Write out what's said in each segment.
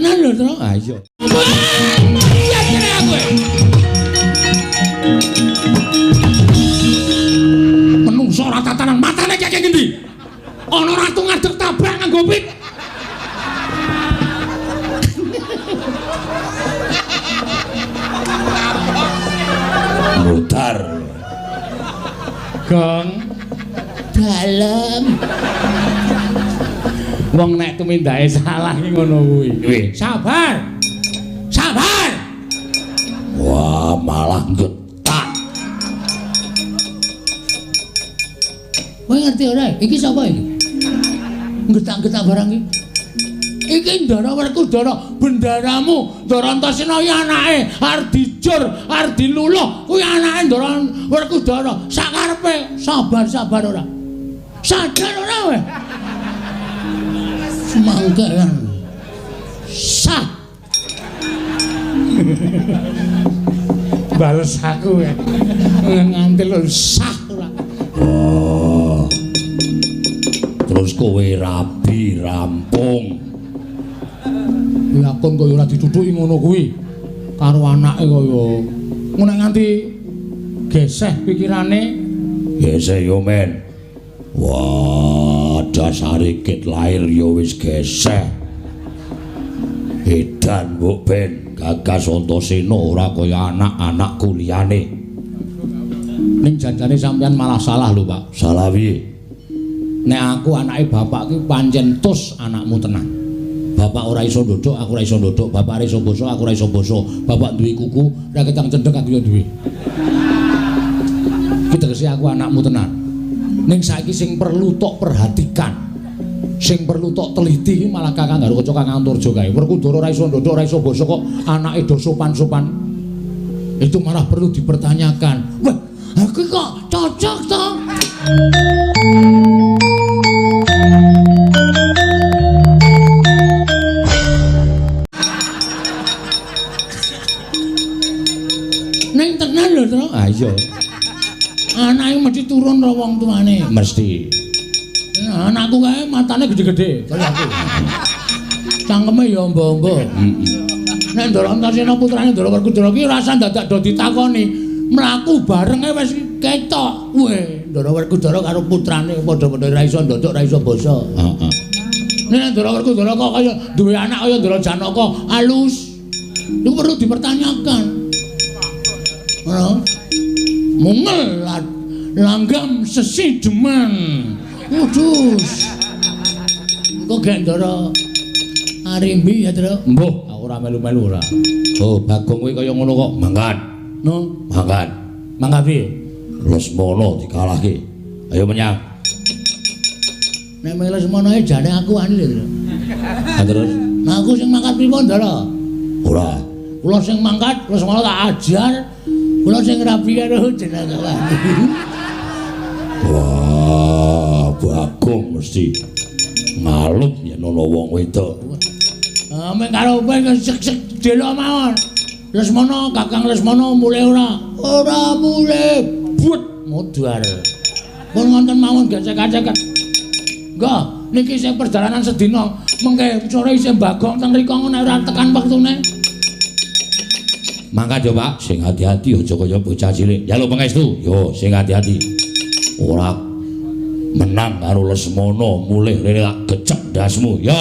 tenan lho, Tru. Ah iya. Iya kene aku. Menungso ora tatanan matane kaya ngendi? Ana ratu ngadeg tabrak nganggo pit. Mutar. Gong dalem. Wong nek tumindake salah ki ngono kuwi. Sabar. Sabar. Wah, malah getak. Kowe ngerti ora? Iki sapa iki? Getak-getak barang iki. Iki Ndara Werkudara, bendaramu. Ndara Antasena iki anake Ardijur, Ardiluluh. Kuwi anake Ndara Werkudara. Sakarepe sabar-sabar ora. Sadar ora kowe? Semangkean. Sah. Bales aku ya. Nganti lho sah ora. Oh. Terus kowe rabi rampung. Lakon kaya ora ditutuki ngono kuwi karo anake kaya ngono nganti geseh pikirane. Geseh yo men. Wah, dasare kit lahir yo wis geseh. Edan mbok ben Gagas Antasena ora kaya anak-anak kuliyane. Ning janjane sampean malah salah lho, Pak. Salah piye? Nek aku anake bapak ki pancen tus anakmu tenan. Bapak ora iso ndodok, aku ora iso ndodok. Bapak ora iso basa, aku ora iso basa. Bapak duwe kuku, ra ketang cendhek aku yo duwe. Ki tegese aku anakmu tenan. Ning saiki sing perlu tok perhatikan. Sing perlu tok teliti ki malah Kakang karo kanca Kakang Anturja kae. Werkudara ora iso ndodok, ora iso basa kok anake do sopan-sopan. Itu malah perlu dipertanyakan. Wah, aku kok cocok toh? Neng tenan lho, Tru. Ah iya. Anake mesti turun karo wong tuane. Mesti. Anakku kae matane gede-gede kaya aku. Cangkeme ya amba-amba. Nek Ndara Antasena putrane Ndara Werkudara ki rasa dadak do ditakoni, mlaku bareng wis ketok. Weh, Ndara Werkudara karo putrane padha-padha ra iso ndodok, ra iso basa. Heeh. Nek Ndara Werkudara kok kaya duwe anak kaya Ndara Janaka alus. Iku perlu dipertanyakan. Ora. Mungel langgam sesi deman. Kudus. Kok gak Ndara Arimbi ya, Tru? Mbah, aku ora melu-melu ora. Oh, Bagong kuwi kaya ngono kok. Mangkat. No, Mangkat. mangga piye? Lesmana dikalahke. Ayo menyang. Nek mele semono ae jane aku ani lho, Tru. Ah terus Nah aku sing mangkat pripun, Ndara? ora. Kula sing mangkat terus semono tak ajar. Kula sing rapi karo jenenge wani. Wah, Bagong mesti ngalut yen ana wong wedok. Mek karo kowe sek-sek delo mawon. Lesmana, Kakang Lesmana mulih ora? Ora mulih. But modar. Pun wonten mawon gesek-gesek. Enggak, niki sing perjalanan sedina mengke sore isih Bagong teng mriko ngono ora tekan wektune. Mangkat yo, Pak, sing hati-hati aja kaya bocah cilik. Njaluk pangestu. Yo, sing hati-hati. Ora menang karo Lesmana mulih rene tak gecek ndasmu. Yo.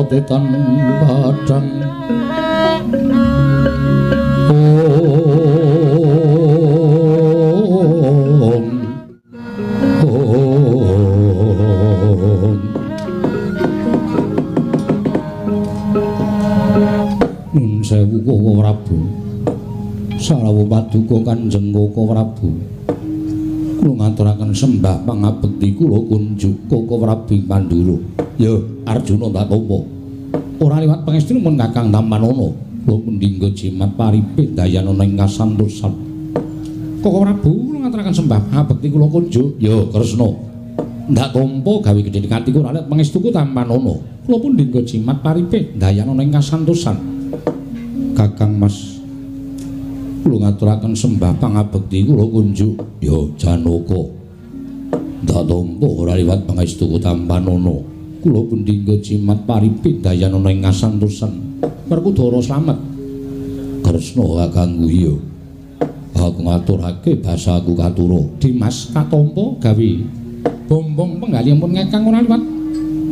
Tetan padang Nun sewu Koko Prabu Salawu paduka Kanjeng Koko Prabu kula ngaturaken sembah pangabekti kula kunjuk Koko Prabu Pandura ya Arjuna tak tampa ora liwat pangestunipun Kakang Tampanana kula pendingga jimat paripe dayanana ing kasantosan Koko Prabu kula ngaturaken sembah pangabekti kula kunjuk ya Kresna ndak tampa gawe gedhe katiku ora liwat pangestuku Tampanana kula pendingga jimat paripe dayanana ing kasantosan Kakang Mas kula ngaturaken sembah pangabekti kula kunjuk ya Janaka ndak tampa ora liwat pangestuku Tampanana kula pendingga jimat paripit dayanana ing kasantosan Werkudara slamet Kresna kakangku iya aku ngaturake basaku katura Dimas katampa gawe bombong penggalihipun Kakang ora liwat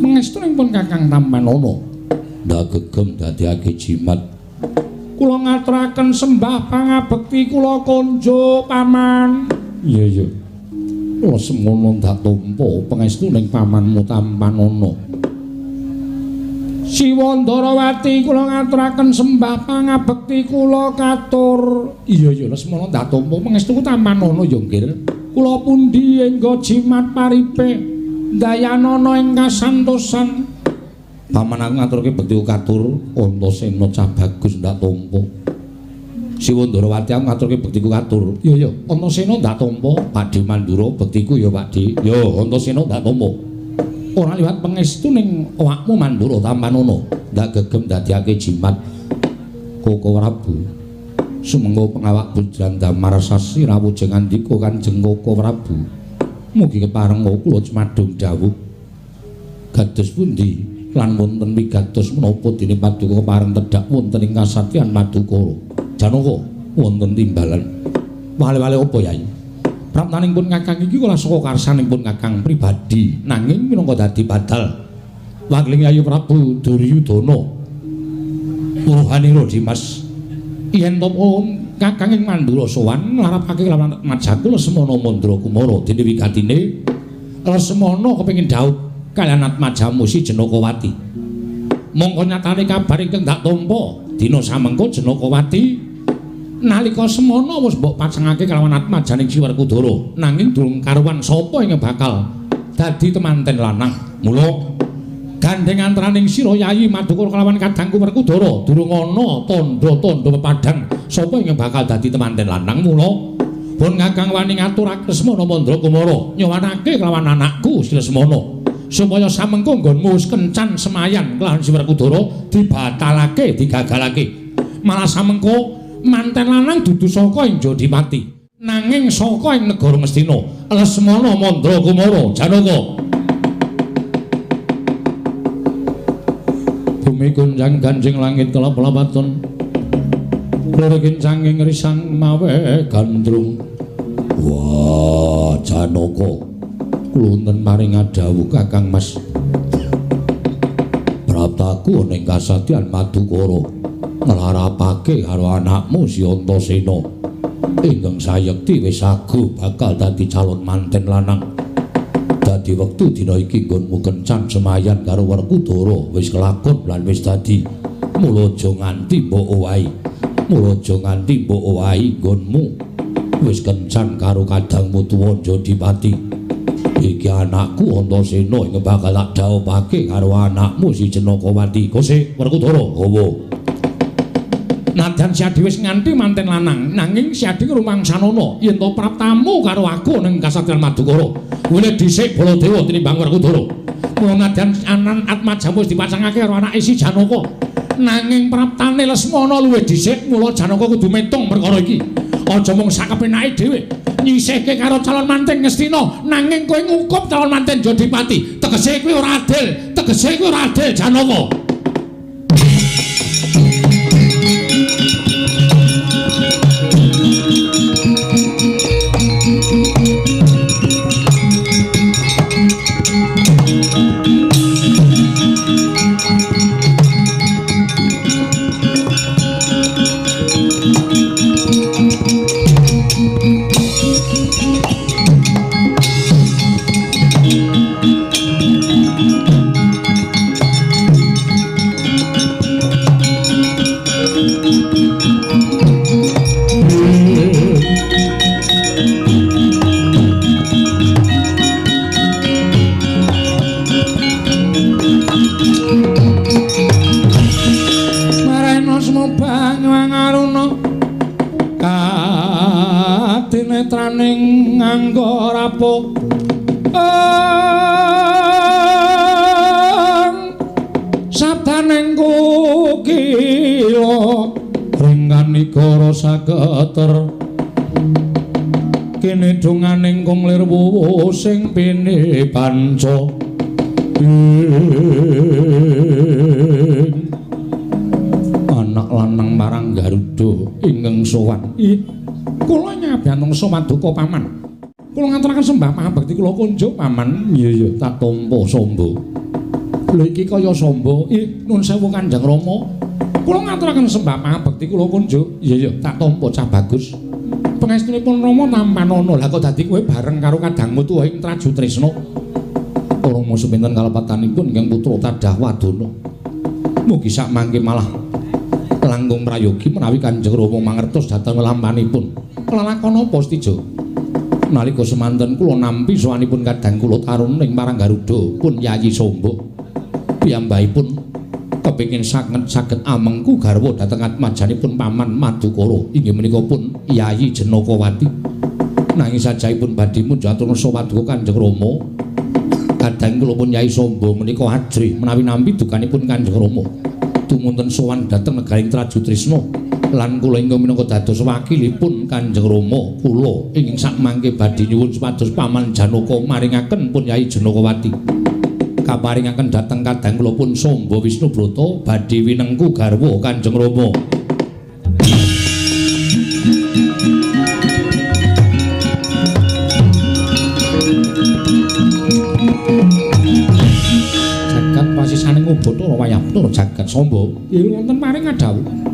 pangestunipun Kakang Tampanana ndak gegem dadekake jimat kula ngaturaken sembah pangabekti kula konjo paman iya kula semono ndak tampa pangestuning pamanmu Tampanana Siwa Ndarawati kula ngaturaken sembah pangabekti kula katur iya semono ndak tampa pangestuku Tampanana ya nggih kula pundi engga jimat paripe dayanana ing kasantosan paman aku ngaturke bekti katur Antasena cah bagus ndak tampa Siwa Ndarawati aku ngaturke bektiku katur iya Antasena ndak tampa Pakde Mandura bektiku ya Pakde ya Antasena ndak tampa ora liwat pangestu ning awakmu Mandura Tampanana ndak gegem dadekake jimat Koko Prabu sumengga pengawak Bujang Damar Sasi rawuh ngandika Kanjeng Koko Prabu mugi kepareng kula cemadung dawuh kados pundi lan wonten wigatos menapa dene paduka pareng tedhak wonten ing kasatyan Madukara Janaka wonten timbalan wale-wale apa Yai praptanipun Kakang iki kula saka karsanipun Kakang pribadi nanging minangka dadi badal wangling Ayu Prabu Duryudana Uruhanira Dimas yen to Kakang ing Mandura sowan nglarapake kelawan Majaku Lesmana Mandra Kumara dene wigatine Lesmana kepengin dhaup kaliyan Atmajamu si Jenakawati mongko nyatane kabar ingkang ndak tampa dina samengko Jenakawati nalika semana wis mbok pacengake kelawan Atmajaning Si Werkudara nanging durung karuan sapa ing bakal dadi temanten lanang mula gandeng antaraning sira Yayi Madukara kelawan kadangku Werkudara durung ana tandha-tandha pepadhang sapa ing bakal dadi temanten lanang mula pun Kakang wani ngaturake Lesmana Mandra Kumara nyowanake kelawan anakku Si Lesmana supaya samengko nggonmu wis kencan semayan kelawan Si Werkudara dibatalake digagalake malah samengko manten lanang dudu saka ing Jodipati nanging saka ing negara Mestina Lesmana Mandra Kumara Janaka Sami gunjang ganjing langit kelap-lapaton Lirikin sanging risang mawe gandrung Wah Janaka Kulunten maring adawu Kakang Mas Praptaku ning kasadyan Madukara nglarapake karo anakmu si Antasena ingkang sayekti wis sagu bakal dadi calon manten lanang dadi wektu dina iki nggonmu kencan semayan karo Werkudara wis kelakon lan wis dadi mula aja nganti mbok owahi nggonmu wis kencan karo kadangmu tuwa Jodipati iki anakku Antasena ing bakal tak dhawuhake karo anakmu si Janakawati Kose Werkudara hawa Nadyan Siadi wis nganti manten lanang nanging Siadi rumangsanana yen to praptamu karo aku ning kasadyan Madukara wile dhisik Baladewa tinimbang Werkudara mula nadyan anan Atmajamu wis dipasangake karo anake si Janaka nanging praptane Lesmana luwih dhisik mula Janaka kudu metung perkara iki aja mung sakepenake dhewe nyisihke karo calon manten Ngastina nanging kowe ngukup calon manten Jodipati tegese kuwi ora adil Janaka netraning nganggo rapuh sabdaning kukila ringan negara sageter kene donganing kung lir wuwu sing pene panca anak lanang marang Garuda ingkang sowan kula nyabyantung Somaduka paman kula ngaturaken sembah pangabekti kula kunjuk paman iya tak tampa samba lho iki kaya samba nun sewu Kanjeng Rama kula ngaturaken sembah pangabekti kula kunjuk iya tak tampa cah bagus pangestunipun Rama tampanana lah kok dadi kowe bareng karo kadangmu tuwa ing Traju Tresna Rama sepinten kalepatanipun ingkang putra Tadah Wadana mugi sak mangke malah langkung prayogi menawi Kanjeng Rama mangertos dhateng lampanipun lelakon apa Stijo nalika semanten kula nampi sowanipun kadang kula taruning marang Garuda pun Yayi Samba piyambakipun kepengin saged amengku garwa dhateng atmajanipun paman Madukara inggih menika pun Yayi Janakawati nanging sajaipun badhe munjatur Somaduka Kanjeng Rama kadang kula pun Yayi Samba menika ajrih menawi nampi dukanipun Kanjeng Rama tumunten sowan dhateng negaring Traju Tresna lan kula ingkang minangka dados wakilipun Kanjeng Rama kula ingkang sakmangke badhe nyuwun supados paman Janaka maringaken pun Yayi Janakawati kaparingaken dhateng kadang kula pun Samba Wisnubrata badhe winengku garwa Kanjeng Rama jagat pasisaning Ubathara wayah tur jagat Samba wonten paring adhawu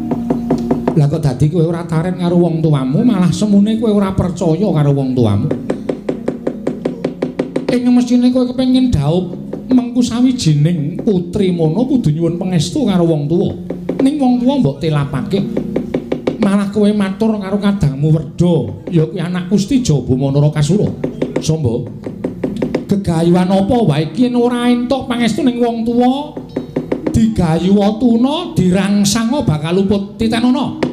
lah kok dadi kowe ora taren karo wong tuamu malah semune kowe ora percaya karo wong tuamu ing mesine kowe kepengin dhaup mengku sawijining putri mono kudu nyuwun pangestu karo wong tuwa ning wong tuwa mbok telapake malah kowe matur karo kadangmu Werda ya kuwi anak Gusti Jaba Manara Kasura Samba gegayuhan apa wae iki ora entuk pangestu ning wong tuwa digayu tuna dirangsang bakal luput titenono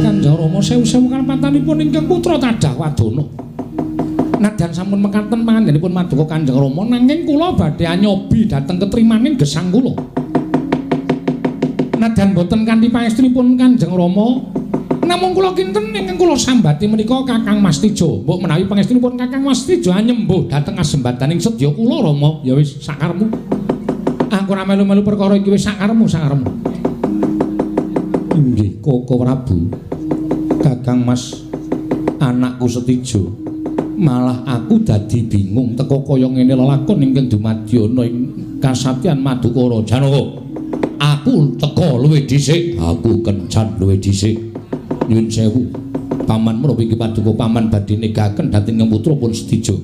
Kanjeng Rama sewu-sewu kalepatanipun ingkang putra Tadah Wadana nadyan sampun mekaten pangandikanipun Maduka Kanjeng Rama nanging kula badhe anyobi dhateng ketrimaning gesang kula nadyan boten kanthi pangestunipun Kanjeng Rama Namung kula kinten ingkang kula sambati menika Kakang Mas Tijo. Mbok menawi pangestunipun Kakang Mas Tijo anyembuh dhateng kasembadaning sedya kula Rama, ya wis sakarmu. Aku ora melu-melu perkara iki wis sakarmu. Inggih, Koko Prabu. Kakang Mas anakku Setijo. Malah aku dadi bingung teka kaya ngene lelakon ingkang dumadya ana ing kasatyan Madukara Janaka. Aku teka luwih dhisik, aku kencan luwih dhisik. Nyuwun sewu, paman menapa iki paduka paman badhe negaken dhateng putra pun Setijo.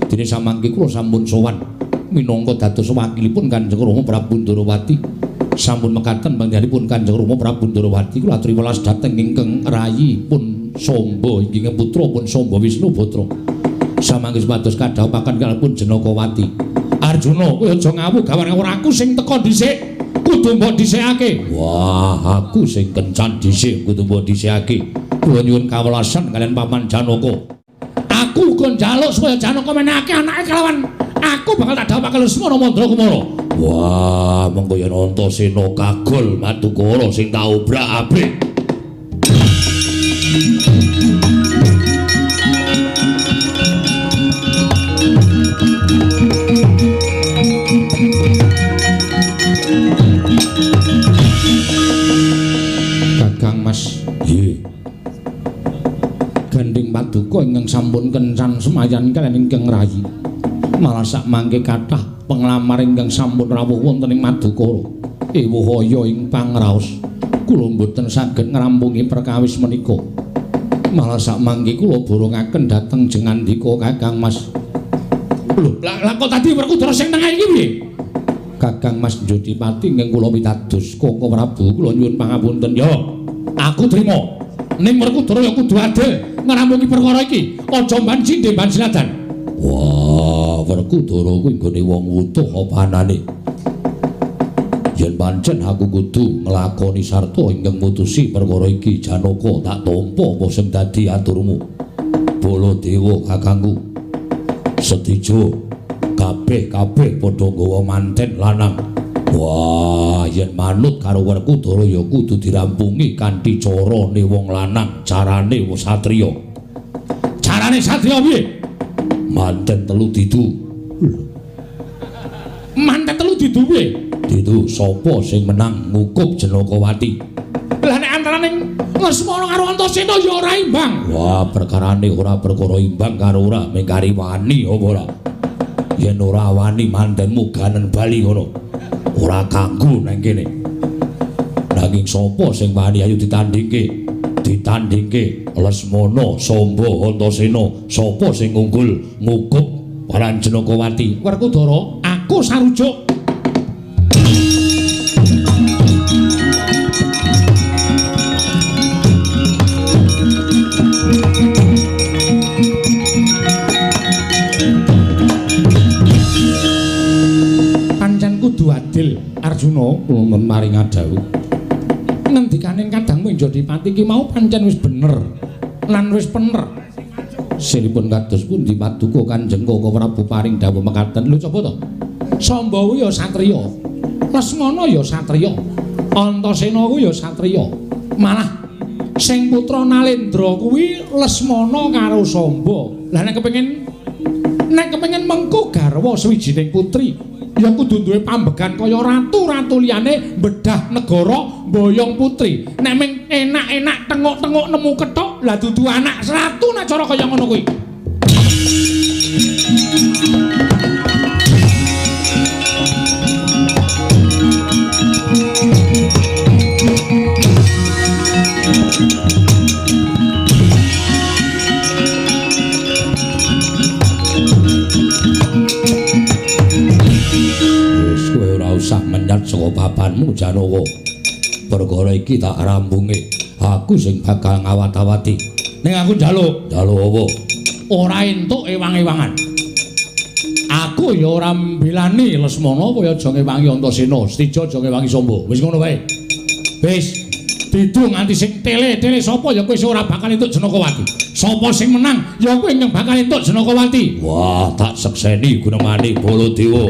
Dene samangke kula sampun sowan minangka dados wakilipun Kanjeng Rama Prabu Ndorowati. Sampun mekaten panggenipun Kanjeng Rama Prabu Ndorowati kula aturi welas dhateng ingkang rayi pun Samba inggih putra pun Samba Wisnu Putra. Samangke supados kadhawaken kalipun Janakawati. Arjuna, kowe aja ngawuh gawar-gawar aku sing teka dhisik. Kudu mbok dhisikake. Wah, aku sing kencan dhisik kudu mbok dhisikake. Kula nyuwun kawelasan kalian Paman Janaka. Aku uga njaluk supaya Janaka menehake anake kelawan aku bakal tak dawuhake Lesmana Mandra Kumara. Wah, mengko yen Antasena kagol Madukara sing tak obrak-abrik. Mas, nggih. Gandeng Paduka ingkang sampun kencan semayan kaliyan ingkang rayi. Malah sak mangke kathah penglamar ingkang sampun rawuh wonten ing Madukara. Ewuhaya ing pangraos, kula mboten saged ngrampungi perkawis menika. Malah sak mangke kula borongaken dhateng jengandika Kakang Mas. Lho, lah kok tadi Werkudara sing tengah iki piye? Kakang Mas Jodipati ingkang kula pitados Koko Prabu kula nyuwun pangapunten ya. Aku trima. Ning Werkudara ya kudu adil ngrampungi perkara iki. Aja mban sindhe mban siladan. Wah, Werkudara kuwi nggone wong wutuh apa anane. Yen pancen aku kudu nglakoni sarta ingkang mutusi perkara iki Janaka tak tampa apa sing dadi aturmu. Baladewa kakangku. Setijo kabeh padha nggawa manten lanang. Wah, yen manut karo Werkudara ya kudu dirampungi kanthi carane wong lanang, carane wong satriya. Carane satriya piye? Manten telu didu. Manten telu didu piye? Didu sapa sing menang ngukup Janakawati. Lah nek antaraning Lesmana karo Antasena ya ora imbang. Wah, perkarane ora perkara imbang karo ora mengkari wani apa ora. Yen ora wani mantenmu ganen bali ngono. Ora kanggo nang kene. Nanging sapa sing wani ayo ditandingke? Ditandingke Lesmana, Samba, Antasena. Sapa sing unggul ngukup paran Janakawati? Werkudara, aku sarujuk. Kudu adil Arjuna kula maring adhawuh. Ngendikaning kadangmu Jodipati iki mau pancen wis bener lan wis pener. Siripun kados pundi Paduka Kanjeng Koko Prabu paring dawuh mekaten. Lho coba to. Samba kuwi ya satriya. Lesmana ya satriya. Antasena kuwi ya satriya. Malah sing putra Nalendra kuwi Lesmana karo Samba. Lah nek kepengin mengko garwa sawijining putri ya kudu duwe pambegan kaya ratu-ratu liyane bedah negara mboyong putri. Nek ming enak-enak tengok-tengok nemu kethok lah dudu anak ratu nek cara kaya ngono kuwi. Usah menyat saka papanmu Janaka. Perkara iki tak rampunge. Aku sing bakal ngawat-awati. Ning aku njaluk apa? Ora entuk ewang-ewangan. Aku ya ora mbelani Lesmana kaya aja ngewangi Antasena, Setijo aja ngewangi Samba. Wis ngono wae. Wis didu nganti sing tele-tele sapa ya kowe sing ora bakal entuk Janakawati. Sapa sing menang ya kowe yang bakal entuk Janakawati. Wah, tak sekseni Gunemane Baladewa.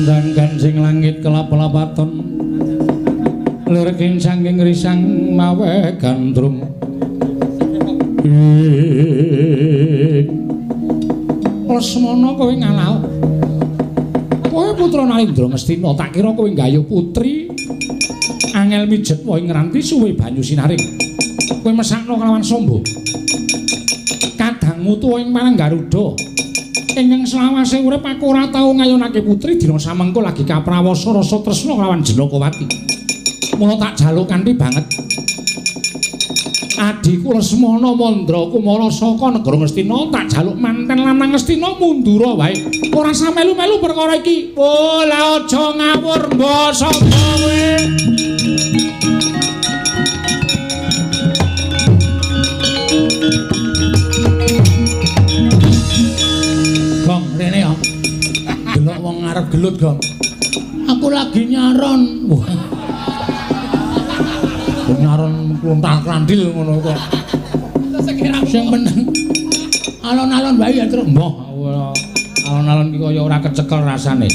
Sandangkan sing langit kelap-lapaton lirking saking risang mawe gandrung Lesmana kowe ngalau kowe putra Narendra Ngastina tak kira kowe gayuh putri angel mijet wae ngranti suwe banyu sinaring kowe mesakno kelawan sombo kadangmu tuwa ing marang Garuda ingkang selawase urip aku ora tau ngayunake putri dina samengko lagi kaprawasa rasa tresna kelawan Janakawati. Mula tak jaluk kanthi banget. Adiku Lesmana Mandra Kumara saka negara Ngastina tak jaluk manten lanang Ngastina mundura wae. Ora usah melu-melu perkara iki. Oh, la aja ngawur basa kowe. Rene ya. Delok wong ngarep gelut, Gong. Aku lagi nyaron. Wah. Nyaron kluntal-klandil ngono kok. Sing meneng. Alon-alon bae ya, Truk. Mbah, alon-alon iki kaya ora kecekel rasane.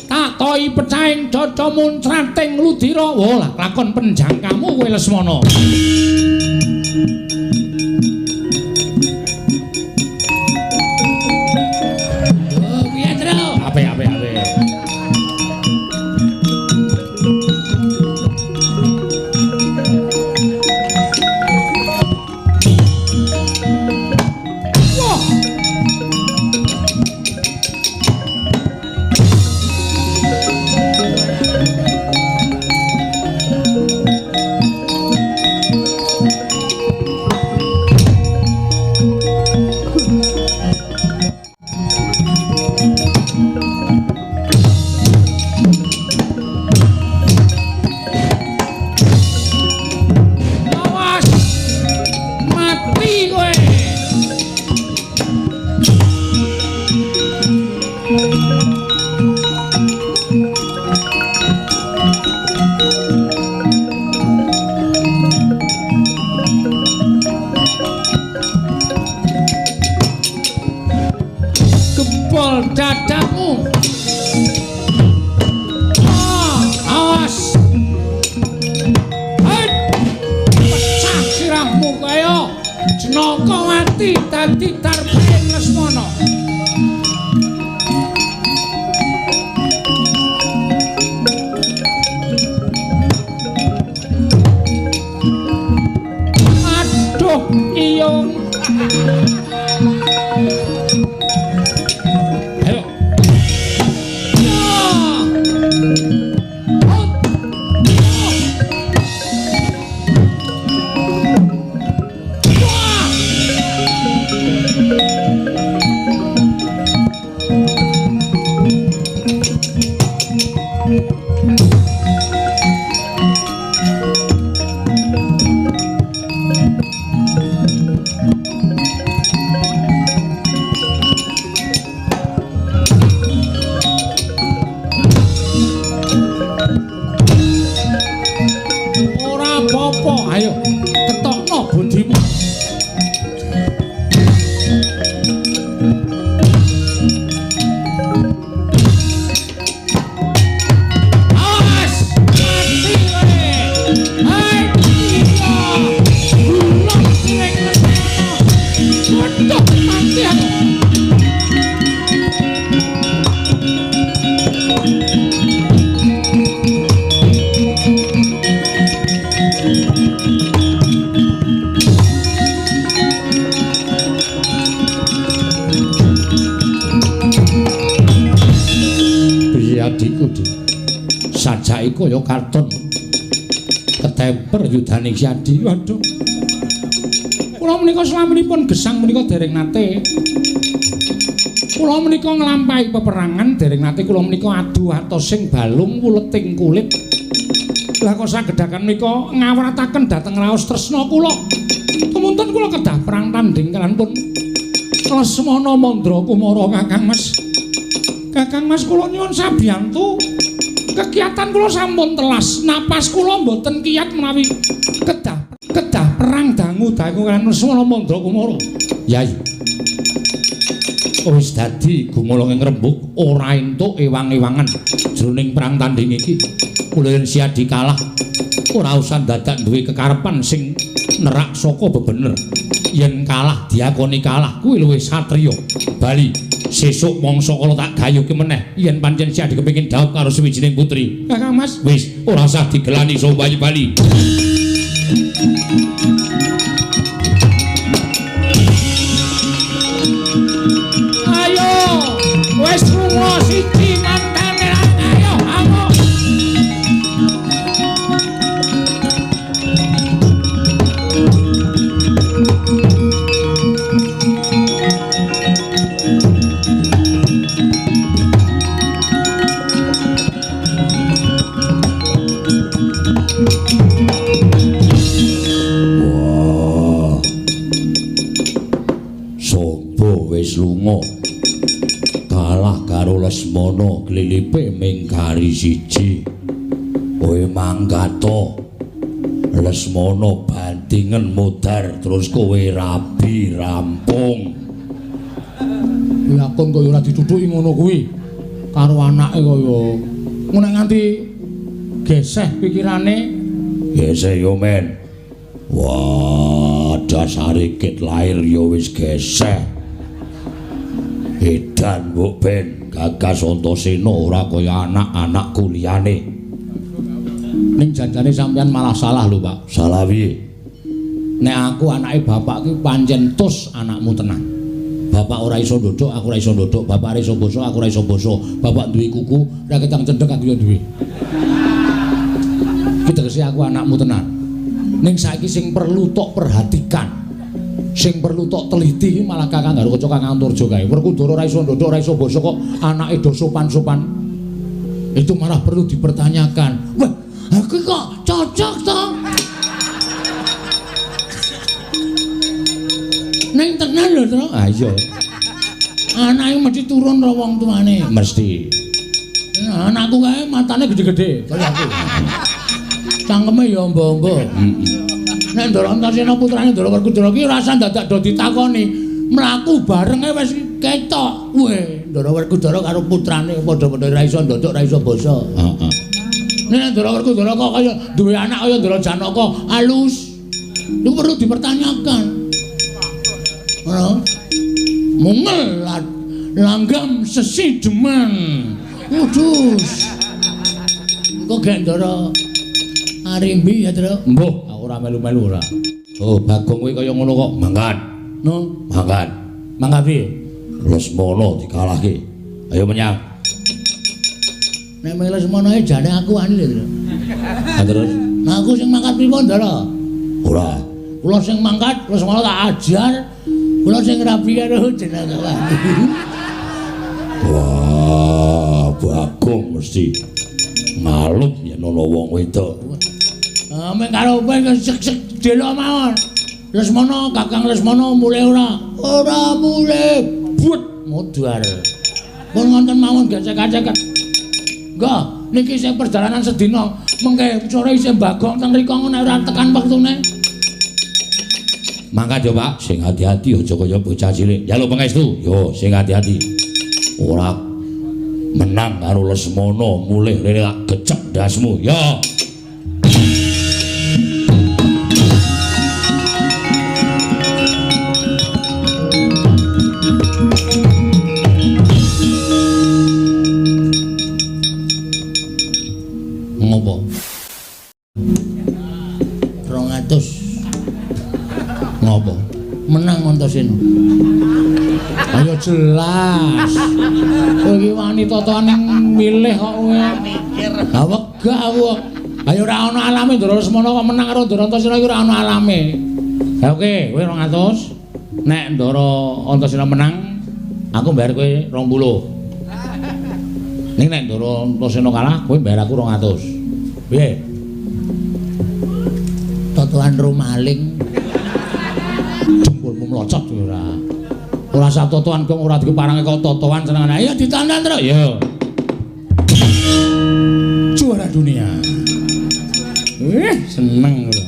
Tak toi pecahing caca muncrating ludira. Wah, lah lakon penjangkamu kowe Lesmana. Kaya karton ketemper yudhane Kyadi. Waduh. Kula menika slaminipun gesang menika dereng nate. Kula menika nglampahi peperangan dereng nate kula menika adu atosing balung wuleting kulit. Lah kok sagedhaken menika ngawrataken dhateng raos tresna kula. Kemuntun kula kedah perang tanding kalanipun Lesmana Mandra Kumara Kakang Mas. Kakang Mas kula nyuwun sabiyantu. Kegiatan kula sampun telas, napas kula mboten kiyat menawi kedah perang dangu-dangu kaliyan Lesmana Mandra Kumara. Yai. wis dadi gumulung ing rembug ora entuk ewang-ewangan jroning perang tandhing iki. Mula yen siadi kalah ora usah dadak duwe kekarepan sing nerak saka bebener. Yen kalah diakoni kalah kuwi luwih satriya. Bali sesuk mangsa kala tak gayuke meneh yen pancen siadi kepengin dhaup karo sawijining putri. Kakang Mas, wis ora usah digelani so Bali. Ayo, wis lunga siji mantane ayo, ayo. Wis lunga kalah karo Lesmana glilipe ming kari siji. Kowe manggato Lesmana bandingen modar terus kowe rabi rampung. Lakon kaya ora ditutuki ngono kuwi karo anake kaya ngono nganti geseh pikirane. Geseh yo men. Wah, dasare kit lair yo wis geseh. Edan mbok ben Gagas Antasena ora kaya anak-anakku liyane. Ning janjane sampeyan malah salah lho, Pak. Salah piye? Nek aku anake bapak ki pancen tus anakmu tenan. Bapak ora iso ndodok, aku ora iso ndodok. Bapak ora iso basa, aku ora iso basa. Bapak duwe kuku, ra ketang cendhek aku yo duwe. Ki tegese aku anakmu tenan. Ning saiki sing perlu tok perhatikan. Sing perlu tok teliti malah Kakang karo kanca Kakang Anturja kae. Werkudara ora iso ndodok, ora iso basa kok anake do sopan-sopan. Itu malah perlu dipertanyakan. Wah, aku kok cocok to? Ning tenan lho, Tru. Ah iya. Anake mesti turun karo wong tuane. Mesti. Anakku kae matane gede-gede kaya aku. Cangkeme ya amba-amba. Nek Ndara Antasena putrane Ndara Werkudara ki rasa dadak do ditakoni, mlaku barenge wis ketok. Weh, Ndara Werkudara karo putrane padha-padha ra iso ndodok, ra iso basa. Heeh. Nek Ndara Werkudara kok kaya duwe anak kaya Ndara Janaka alus. Iku perlu dipertanyakan. Ora. Mungel langgam sesi deman. Udus. Kok gak Ndara Arimbi ya, Tru? Mbuh. Ora melu-melu ora. Oh, Bagong kuwi kaya ngono kok. Mangkat. No, mangkat. Mangkat piye? Lesmana dikalahke. Ayo menyang. Nek Lesmana jane aku ani lho. Terus, nah aku sing mangkat pripun, Ndara? Ora. Kula sing mangkat, Lesmana tak ajar. Kula sing rabi karo jenenge. Wah, Bagong mesti ngalut yen ana wong wedok. Mek karo kowe sek-sek delok mawon. Lesmana, Kakang Lesmana mulih ora? Ora mulih. But modar. Pun wonten mawon gesek-gesek. Enggak, niki sing perjalanan sedina mengke sore isih Bagong teng mriko ngono ora tekan wektune. Mangkat yo, Pak, sing hati-hati aja kaya bocah cilik. Njaluk pangestu. Yo, sing hati-hati. Ora menang karo Lesmana mulih rene tak gecek ndasmu. Yo. Ngopo? 200. Ngopo? Menang Antasena. Ayo jelas. Kowe iki wani totoan milih kok kowe. Ha wegah aku. Ayo ora ana alame Ndara Lesmana kok menang karo Ndara Antasena iki ora ana alame. Ha oke, kowe 200. Nek Ndara Antasena menang, aku bayar kowe 20. Ning nek Ndara Antasena kalah, kowe bayar aku 200. Piye? Totoan rumaling. Jempolmu mlocot ora. Ora sak totoan kok ora dikeparange kok totoan senengane. Ayo ditandan terus. Yo. Juara dunia. Seneng lho.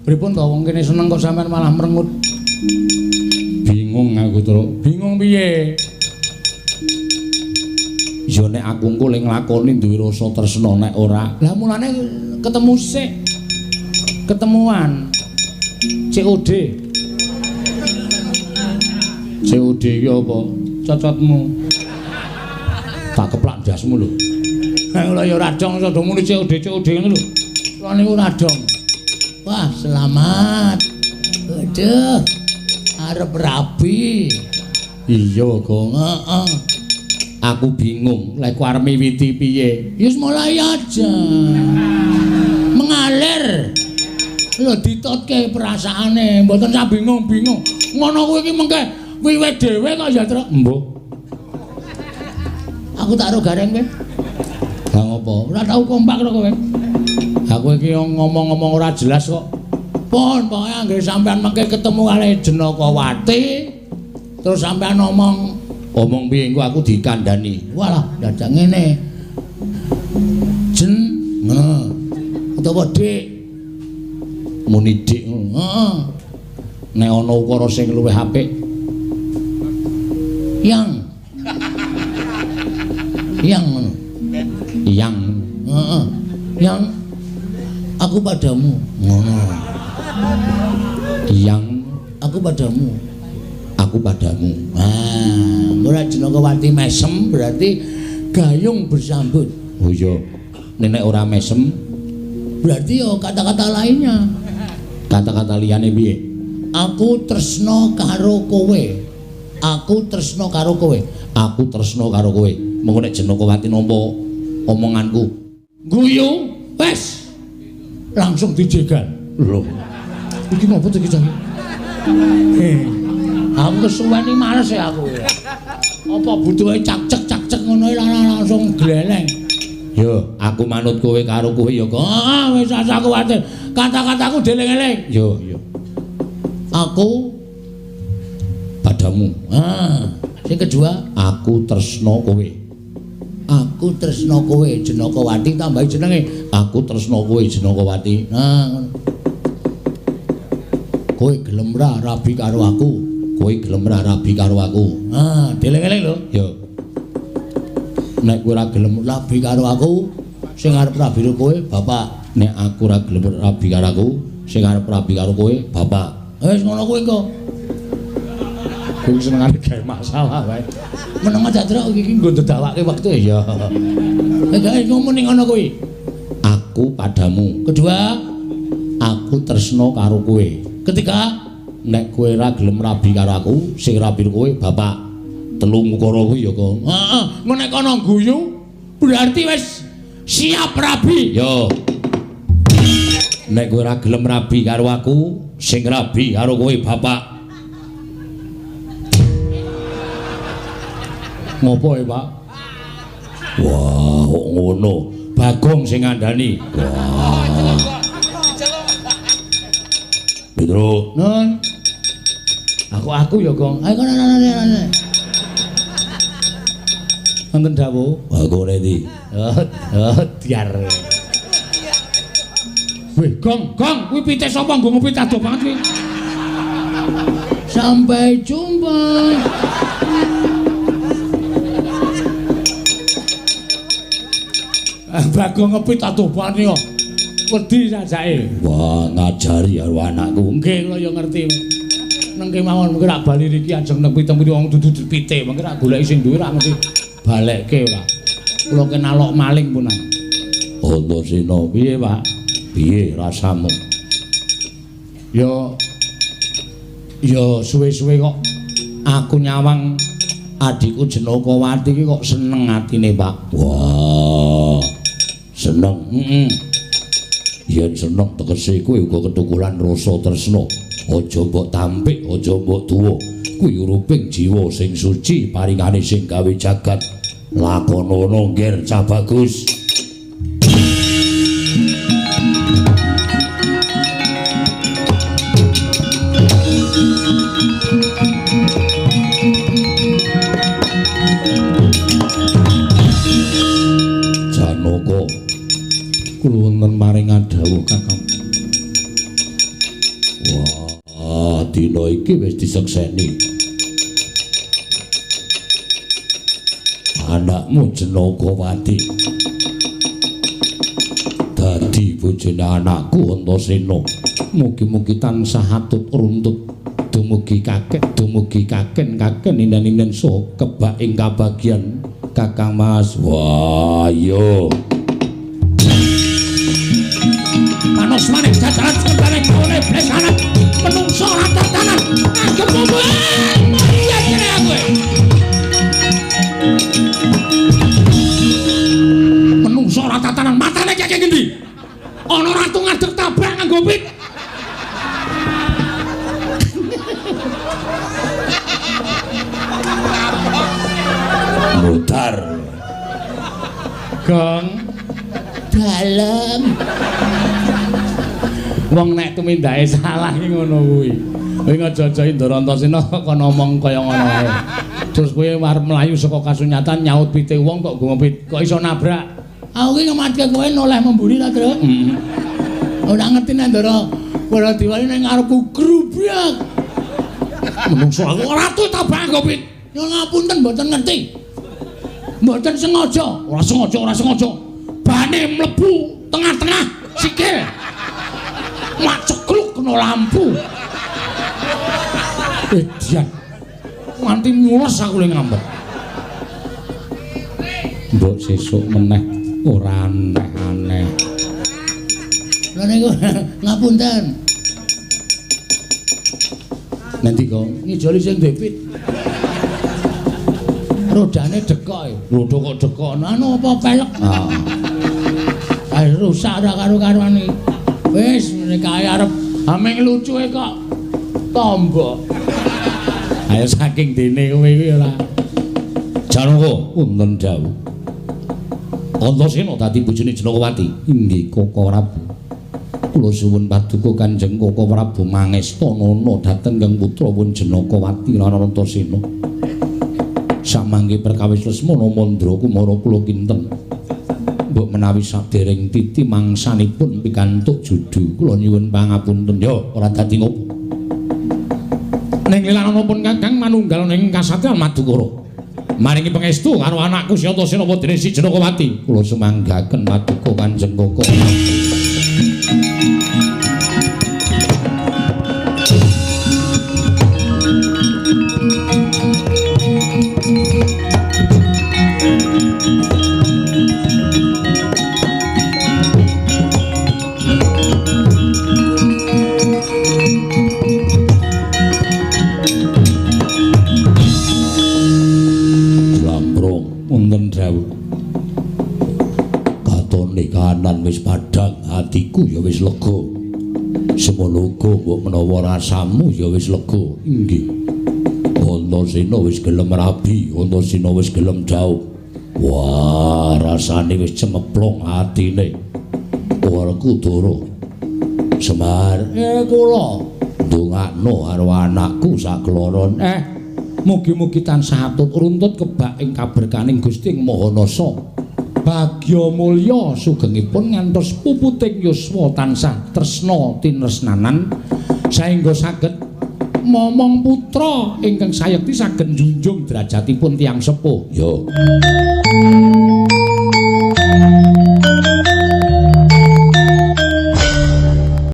Pripun to wong kene seneng kok sampean malah merengut. Bingung aku terus. Bingung piye? Ya nek aku engko ling nglakoni duwe rasa tresna nek ora. Lah mulane ketemu sik. Ketemuan. COD. COD iki apa? Cocotmu. Tak keplak ndasmu lho. Lah ya ora dong sedo muni COD ngono lho. Lah niku ora dong. Wah, selamat. Aduh. Arep rabi. Iya, Gong. Heeh. Aku bingung, lek ku arep miwiti piye? Ya wis mulai aja. Mengalir. Lho ditotke perasaane, mboten sak bingung-bingung. Ngono kuwi iki mengke wiwit dhewe kok ya, Truk. Mbok. Aku tak ro gareng kowe. Lah ngopo? Ora tau kompak karo kowe. Aku iki ngomong-ngomong ora jelas kok. Pon, pokoke anggere sampean mengke ketemu kali Jenakawati, terus sampean omong piye engko aku dikandani. Walah, dadak ngene. Jen, utawa Dik. Muni Dik. Heeh. Nek ana ukara sing luwih apik. Yang. Heeh. Yang aku padamu. Ngono. Yang aku padamu. Aku padamu. Ora Jenakawati mesem berarti gayung bersambut. Oh iya. Nek ora mesem berarti yo kata-kata lainnya. Kata-kata liyane piye? Aku tresna karo kowe. Aku tresna karo kowe. Aku tresna karo kowe. Mengko nek Jenakawati nampa omonganku. Guyu, wes. Langsung dijegal. Lho. Iki ngopo to iki, Cang? Aku kesuweni males ya aku. Apa butuhe cak-cek ngono langsung gleleng. Yo, aku manut kowe karo kowe ya kok. Wis aku kuwatir. Kata-kataku deleng-eleng. Yo. Aku padamu. Sing kedua, aku tresna kowe. Aku tresna kowe Jenakawati tambahi jenenge. Aku tresna kowe Jenakawati. Kowe gelem ra rabi karo aku. Kowe gelem ra rabi karo aku. Deleng-eleng lho. Yo. Nek kowe ora gelem rabi karo aku, sing arep rabi karo kowe, Bapak. Nek aku ora gelem rabi karo aku, sing arep rabi karo kowe, Bapak. Wis ngono kuwi engko. Kowe senengane gawe masalah wae. Meneng aja Truk iki nggo ndadawake wektu ya. Nek ngomong ning ngono kuwi. Aku padamu. Kedua, aku tresna karo kowe. Ketiga, nek kowe ora gelem rabi karo aku, sing rabi kowe Bapak. Telung ukara kuwi ya kok. Heeh, nek ana guyu berarti wis siap rabi. Yo. Nek kowe ora gelem rabi karo aku, sing rabi karo kowe Bapak. Ngopo ya, Pak? Wah, kok ngono. Bagong sing ngandani. Wah. Pedro. Nun. Aku ya, Gong. Ayo kono. Wonten dawuh. Aku ndi? Diar. Weh, Gong, kuwi pitik sapa nggo ngopi adoh banget kuwi. Sampai jumpa. Bagong ngepit adoh banget kok. Wedi sajake. Wah, ngajari karo anakku. Nggih, kula ya ngerti. Neng kemawon mengko rak bali niki ajeng nang pitung wong dudu pitik, mengko rak goleki sing duwe rak mesti balekke ora. Kula kenalok maling punan. Antasena piye, Pak? Piye rasamu? Ya suwe-suwe kok aku nyawang adikku Jenakawati iki kok seneng atine, Pak. Wah. Seneng. Yen seneng tegese kowe uga ketukulan rasa tresna. Aja mbok tampik, aja mbok tuwa. Kuwi uruping jiwa sing suci paringane sing gawe jagat. Lakonono ngger cah bagus. Janaka kula wonten maringan dawuh Kakang. Wah, dina iki wis disekseni. anakmu Jenagawati dadi bojone anakku Antasena. Mugi-mugi tansah atut runtut dumugi kaken inden-inden saha kebak ing kabagyan Kakang Mas. Wah, yo. Panos maning jajaran sekare oleh blesanan menungso ratatanan agem iya kene aku. Menungso ratatanan matane kaya ngendi? Ana ratu ngadeg tabrak nganggo pit. Mutar. Gong dalem. Wong nek tumindake salah ki ngono kuwi. Kowe aja-aja Indra Antasena kok ngomong kaya ngono ae. Terus kowe arep mlayu saka kasunyatan nyaut pite wong kok nggo pit. Kok iso nabrak? Aku ki ngematke kowe noleh memburi ta, Tru? Heeh. Ora ngerti nek Ndara Weradiwali ning ngarepku grubyak. Menungso aku ora tuh tabrak nggo pit. Ya ngapunten mboten ngerti. Mboten sengaja, ora sengaja. Bane mlebu tengah-tengah sikil. Macekluk kena lampu. Edian. Nganti mules aku le ngambek. Mbok sesuk meneh ora aneh-aneh. Lha niku ngapunten. Nanti kok ngijoli sing depit. Rodane dekok. Rodha kok dekok. Anu apa pelek? Ayo rusak ora karo-karoan iki. Wis menika arep ameng lucuke kok tombok. Ayo saking dene kowe iki ora. Janaka punten dawuh. Antasena dadi bojone Jenagawati. Inggih Koko Prabu. Kula suwun paduka Kanjeng Koko Prabu mangestanana dhateng Kang Putrawun Jenagawati lan Antasena. Samangke perkawis Lesmana Mandra Kumara kula kinten. Mbok menawi sadèrèng titi mangsanipun pikantuk judu kula nyuwun pangapunten ya ora dadi ngopo. Ning lilananipun Kakang manunggal ning kasatyan Madukara. Maringi pangestu karo anakku Si Antasena dene Si Jenagawati. Kula sumanggaken paduka Kanjeng Koko. Kanan wis padhang atiku ya wis lega. Semono uga mbok menawa rasamu ya wis lega. Inggih. Antasena wis gelem rabi, Antasena wis gelem jauh. Wah, rasane wis cemeplong atine. Ora kudoro. Semar, kula ndongakno karo anakku sakloron. Mugi-mugi tansah atut runtut kebak ing kaberkaning Gusti Mahanasa. Bagya mulya sugengipun ngantos puputing yuswa tansah tresna tinresnanan saengga saged momong putra ingkang sayekti saged njunjung derajatipun tiyang sepuh. Ya.